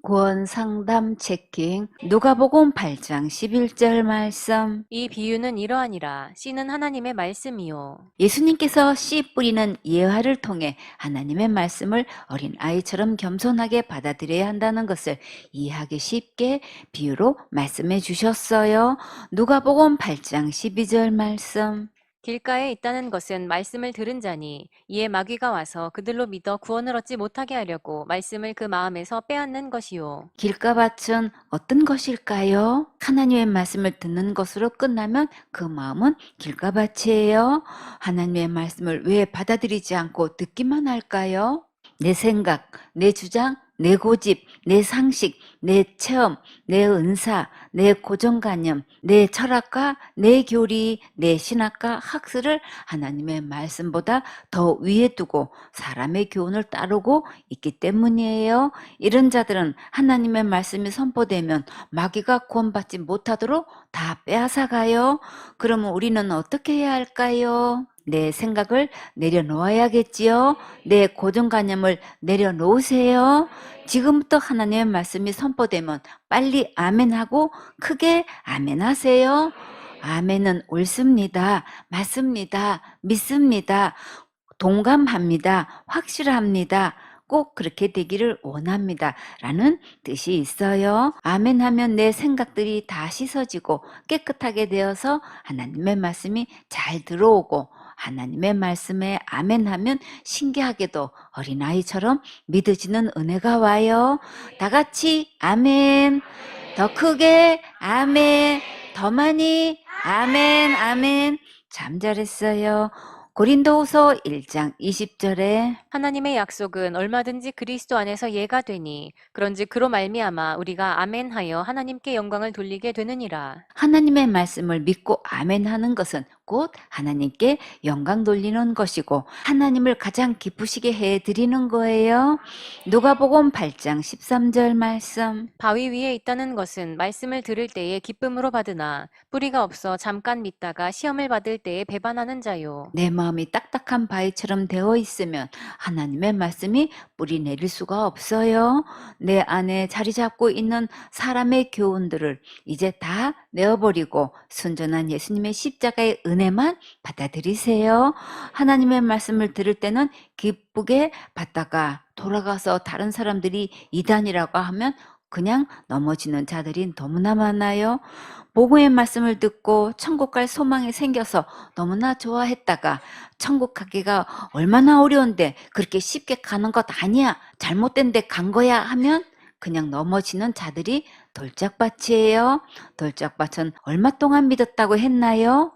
구원 상담 체킹 누가복음 8장 11절 말씀. 이 비유는 이러하니라. 씨는 하나님의 말씀이요. 예수님께서 씨 뿌리는 예화를 통해 하나님의 말씀을 어린 아이처럼 겸손하게 받아들여야 한다는 것을 이해하기 쉽게 비유로 말씀해 주셨어요. 누가복음 8장 12절 말씀. 길가에 있다는 것은 말씀을 들은 자니 이에 마귀가 와서 그들로 믿어 구원을 얻지 못하게 하려고 말씀을 그 마음에서 빼앗는 것이요. 길가밭은 어떤 것일까요? 하나님의 말씀을 듣는 것으로 끝나면 그 마음은 길가밭이에요. 하나님의 말씀을 왜 받아들이지 않고 듣기만 할까요? 내 생각, 내 주장, 내 고집, 내 상식, 내 체험, 내 은사, 내 고정관념, 내 철학과 내 교리, 내 신학과 학술을 하나님의 말씀보다 더 위에 두고 사람의 교훈을 따르고 있기 때문이에요. 이런 자들은 하나님의 말씀이 선포되면 마귀가 구원받지 못하도록 다 빼앗아가요. 그러면 우리는 어떻게 해야 할까요? 내 생각을 내려놓아야겠지요. 내 고정관념을 내려놓으세요. 지금부터 하나님의 말씀이 선포되면 빨리 아멘하고 크게 아멘하세요. 아멘은 옳습니다. 맞습니다. 믿습니다. 동감합니다. 확실합니다. 꼭 그렇게 되기를 원합니다. 라는 뜻이 있어요. 아멘 하면 내 생각들이 다 씻어지고 깨끗하게 되어서 하나님의 말씀이 잘 들어오고 하나님의 말씀에 아멘 하면 신기하게도 어린아이처럼 믿어지는 은혜가 와요. 다 같이 아멘. 더 크게 아멘. 더 많이 아멘 아멘. 참 잘했어요. 고린도후서 1장 20절에 하나님의 약속은 얼마든지 그리스도 안에서 예가 되니 그런즉 그로 말미암아 우리가 아멘하여 하나님께 영광을 돌리게 되느니라. 하나님의 말씀을 믿고 아멘하는 것은 곧 하나님께 영광 돌리는 것이고 하나님을 가장 기쁘시게 해드리는 거예요. 누가복음 8장 13절 말씀. 바위 위에 있다는 것은 말씀을 들을 때에 기쁨으로 받으나 뿌리가 없어 잠깐 믿다가 시험을 받을 때에 배반하는 자요. 내 마음이 딱딱한 바위처럼 되어 있으면 하나님의 말씀이 뿌리 내릴 수가 없어요. 내 안에 자리 잡고 있는 사람의 교훈들을 이제 다 내어버리고 순전한 예수님의 십자가의 은혜만 받아들이세요. 하나님의 말씀을 들을 때는 기쁘게 받다가 돌아가서 다른 사람들이 이단이라고 하면 그냥 넘어지는 자들이 너무나 많아요. 복음의 말씀을 듣고 천국 갈 소망이 생겨서 너무나 좋아했다가 천국 가기가 얼마나 어려운데 그렇게 쉽게 가는 것 아니야. 잘못된 데 간 거야 하면 그냥 넘어지는 자들이 돌짝밭이에요. 돌짝밭은 얼마 동안 믿었다고 했나요?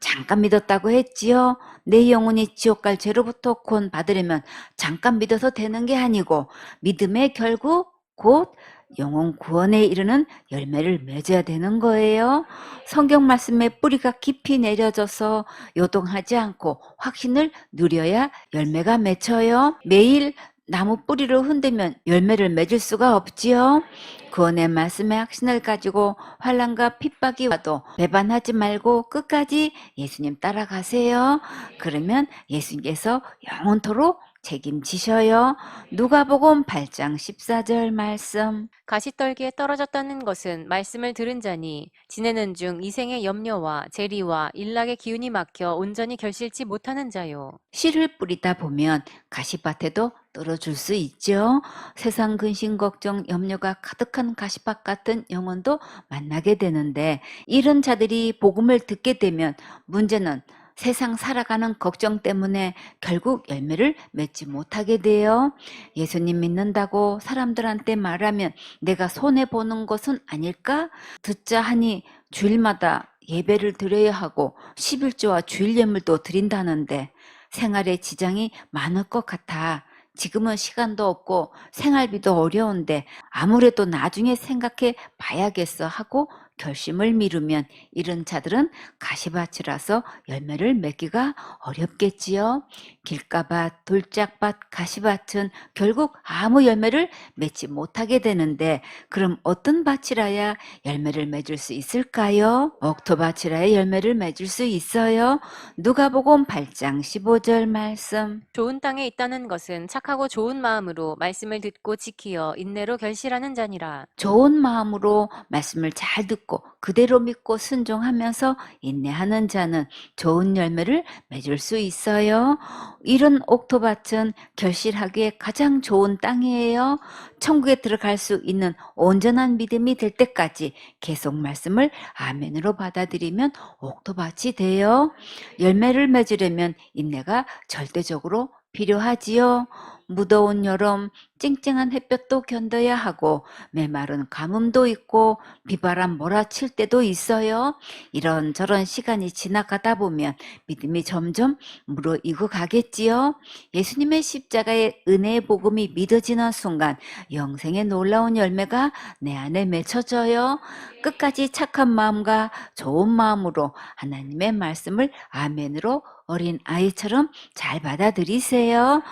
잠깐 믿었다고 했지요. 내 영혼이 지옥 갈 죄로부터 구원 받으려면 잠깐 믿어서 되는 게 아니고 믿음의 결국 곧 영혼 구원에 이르는 열매를 맺어야 되는 거예요. 성경 말씀에 뿌리가 깊이 내려져서 요동하지 않고 확신을 누려야 열매가 맺혀요. 매일 나무 뿌리를 흔들면 열매를 맺을 수가 없지요. 구원의 말씀의 확신을 가지고 환난과 핍박이 와도 배반하지 말고 끝까지 예수님 따라가세요. 그러면 예수님께서 영원토록 책임지셔요. 누가복음 8장 14절 말씀. 가시떨기에 떨어졌다는 것은 말씀을 들은 자니 지내는 중 이생의 염려와 재리와 일락의 기운이 막혀 온전히 결실치 못하는 자요. 씨를 뿌리다 보면 가시밭에도 떨어질 수 있죠. 세상 근심 걱정 염려가 가득한 가시밭 같은 영혼도 만나게 되는데 이런 자들이 복음을 듣게 되면 문제는 세상 살아가는 걱정 때문에 결국 열매를 맺지 못하게 돼요. 예수님 믿는다고 사람들한테 말하면 내가 손해보는 것은 아닐까? 듣자 하니 주일마다 예배를 드려야 하고 11조와 주일 예물도 드린다는데 생활에 지장이 많을 것 같아. 지금은 시간도 없고 생활비도 어려운데 아무래도 나중에 생각해 봐야겠어 하고 결심을 미루면 이런 자들은 가시밭이라서 열매를 맺기가 어렵겠지요. 길가밭, 돌짝밭, 가시밭은 결국 아무 열매를 맺지 못하게 되는데 그럼 어떤 밭이라야 열매를 맺을 수 있을까요? 옥토밭이라야 열매를 맺을 수 있어요. 누가복음 8장 15절 말씀. 좋은 땅에 있다는 것은 착하고 좋은 마음으로 말씀을 듣고 지키어 인내로 결실하는 자니라. 좋은 마음으로 말씀을 잘 듣고 그대로 믿고 순종하면서 인내하는 자는 좋은 열매를 맺을 수 있어요. 이런 옥토밭은 결실하기에 가장 좋은 땅이에요. 천국에 들어갈 수 있는 온전한 믿음이 될 때까지 계속 말씀을 아멘으로 받아들이면 옥토밭이 돼요. 열매를 맺으려면 인내가 절대적으로 필요하지요. 무더운 여름, 쨍쨍한 햇볕도 견뎌야 하고 메마른 가뭄도 있고 비바람 몰아칠 때도 있어요. 이런저런 시간이 지나가다 보면 믿음이 점점 무르익어 가겠지요. 예수님의 십자가의 은혜의 복음이 믿어지는 순간 영생의 놀라운 열매가 내 안에 맺혀져요. 끝까지 착한 마음과 좋은 마음으로 하나님의 말씀을 아멘으로 어린 아이처럼 잘 받아들이세요.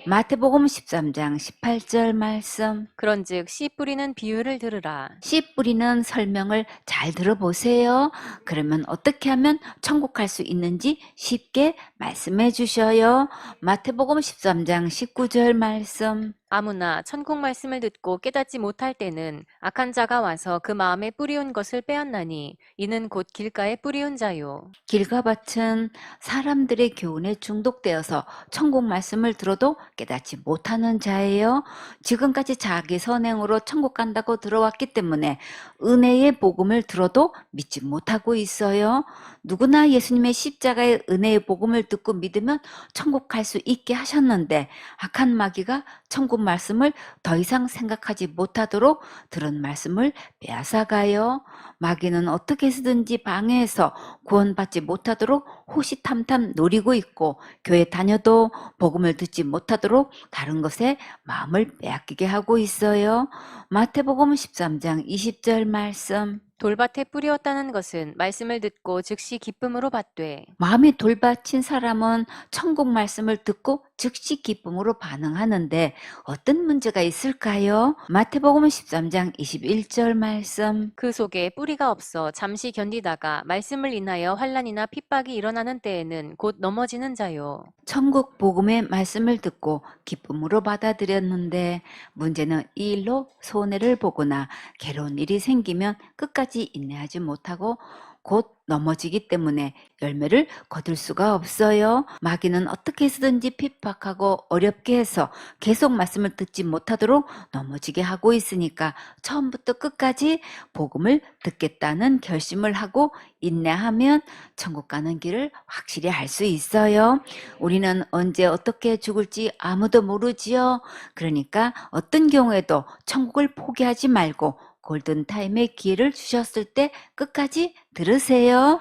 마태복음 13장 18절 말씀. 그런즉 씨 뿌리는 비유를 들으라. 씨 뿌리는 설명을 잘 들어보세요. 그러면 어떻게 하면 천국 갈 수 있는지 쉽게 말씀해 주셔요. 마태복음 13장 19절 말씀. 아무나 천국 말씀을 듣고 깨닫지 못할 때는 악한 자가 와서 그 마음에 뿌리운 것을 빼앗나니 이는 곧 길가에 뿌리운 자요. 길가밭은 사람들의 교훈에 중독되어서 천국 말씀을 들어도 깨닫지 못하는 자예요. 지금까지 자기 선행으로 천국 간다고 들어왔기 때문에 은혜의 복음을 들어도 믿지 못하고 있어요. 누구나 예수님의 십자가의 은혜의 복음을 듣고 믿으면 천국 갈 수 있게 하셨는데 악한 마귀가 천국 말씀을 더 이상 생각하지 못하도록 들은 말씀을 빼앗아가요. 마귀는 어떻게 해서든지 방해해서 구원받지 못하도록 호시탐탐 노리고 있고 교회 다녀도 복음을 듣지 못하도록 다른 것에 마음을 빼앗기게 하고 있어요. 마태복음 13장 20절 말씀. 돌밭에 뿌리었다는 것은 말씀을 듣고 즉시 기쁨으로 받되 마음이 돌밭인 사람은 천국 말씀을 듣고 즉시 기쁨으로 반응하는데 어떤 문제가 있을까요? 마태복음 13장 21절 말씀. 그 속에 뿌리가 없어 잠시 견디다가 말씀을 인하여 환난이나 핍박이 일어나는 때에는 곧 넘어지는 자요. 천국 복음의 말씀을 듣고 기쁨으로 받아들였는데 문제는 이 일로 손해를 보거나 괴로운 일이 생기면 끝까지 인내하지 못하고 곧 넘어지기 때문에 열매를 거둘 수가 없어요. 마귀는 어떻게 해서든지 핍박하고 어렵게 해서 계속 말씀을 듣지 못하도록 넘어지게 하고 있으니까 처음부터 끝까지 복음을 듣겠다는 결심을 하고 인내하면 천국 가는 길을 확실히 알 수 있어요. 우리는 언제 어떻게 죽을지 아무도 모르지요. 그러니까 어떤 경우에도 천국을 포기하지 말고 골든타임의 기회를 주셨을 때 끝까지 들으세요.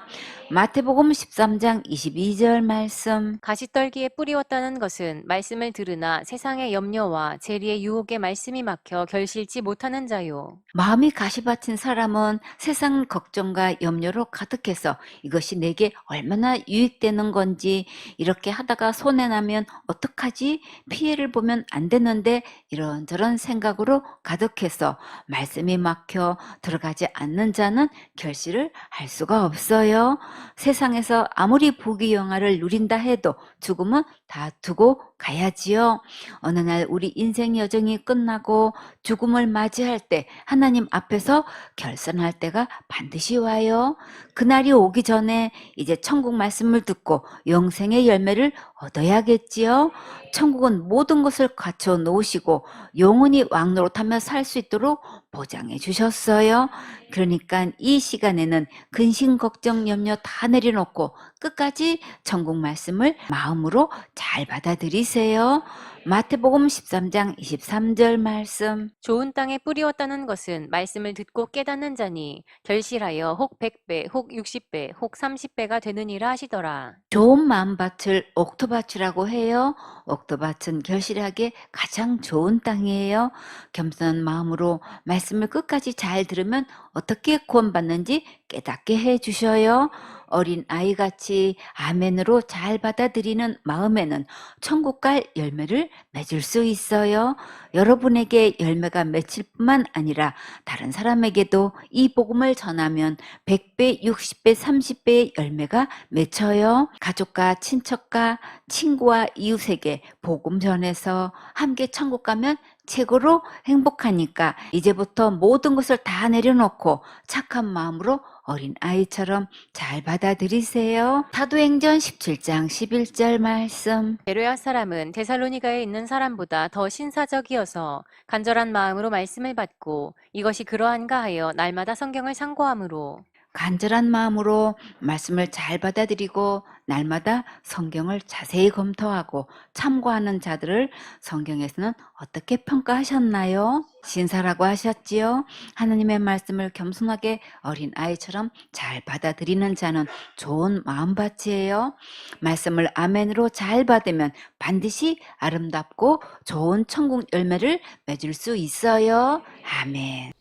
마태복음 13장 22절 말씀. 가시떨기에 뿌리웠다는 것은 말씀을 들으나 세상의 염려와 재리의 유혹에 말씀이 막혀 결실치 못하는 자요. 마음이 가시밭인 사람은 세상 걱정과 염려로 가득해서 이것이 내게 얼마나 유익되는 건지, 이렇게 하다가 손해나면 어떡하지? 피해를 보면 안 되는데, 이런저런 생각으로 가득해서 말씀이 막혀 들어가지 않는 자는 결실을 할 수가 없어요. 세상에서 아무리 부귀영화를 누린다 해도 죽음은 다 두고 가야지요. 어느 날 우리 인생 여정이 끝나고 죽음을 맞이할 때 하나님 앞에서 결산할 때가 반드시 와요. 그날이 오기 전에 이제 천국 말씀을 듣고 영생의 열매를 얻어야겠지요. 천국은 모든 것을 갖춰 놓으시고 영원히 왕노릇하며 살 수 있도록 보장해 주셨어요. 그러니까 이 시간에는 근심, 걱정, 염려 다 내려놓고 끝까지 천국 말씀을 마음으로 잘 받아들이세요. 마태복음 13장 23절 말씀. 좋은 땅에 뿌리웠다는 것은 말씀을 듣고 깨닫는 자니 결실하여 혹 100배, 혹 60배, 혹 30배가 되느니라 하시더라. 좋은 마음밭을 옥토밭이라고 해요. 옥토밭은 결실하기에 가장 좋은 땅이에요. 겸손한 마음으로 말씀을 끝까지 잘 들으면 어떻게 구원받는지 깨닫게 해 주셔요. 어린 아이같이 아멘으로 잘 받아들이는 마음에는 천국 갈 열매를 맺을 수 있어요. 여러분에게 열매가 맺힐 뿐만 아니라 다른 사람에게도 이 복음을 전하면 100배, 60배, 30배의 열매가 맺혀요. 가족과 친척과 친구와 이웃에게 복음 전해서 함께 천국 가면 최고로 행복하니까 이제부터 모든 것을 다 내려놓고 착한 마음으로 어린 아이처럼 잘 받아들이세요. 사도행전 17장 11절 말씀. 베로야 사람은 데살로니가에 있는 사람보다 더 신사적이어서 간절한 마음으로 말씀을 받고 이것이 그러한가 하여 날마다 성경을 상고함으로. 간절한 마음으로 말씀을 잘 받아들이고 날마다 성경을 자세히 검토하고 참고하는 자들을 성경에서는 어떻게 평가하셨나요? 신사라고 하셨지요? 하나님의 말씀을 겸손하게 어린 아이처럼 잘 받아들이는 자는 좋은 마음밭이에요. 말씀을 아멘으로 잘 받으면 반드시 아름답고 좋은 천국 열매를 맺을 수 있어요. 아멘.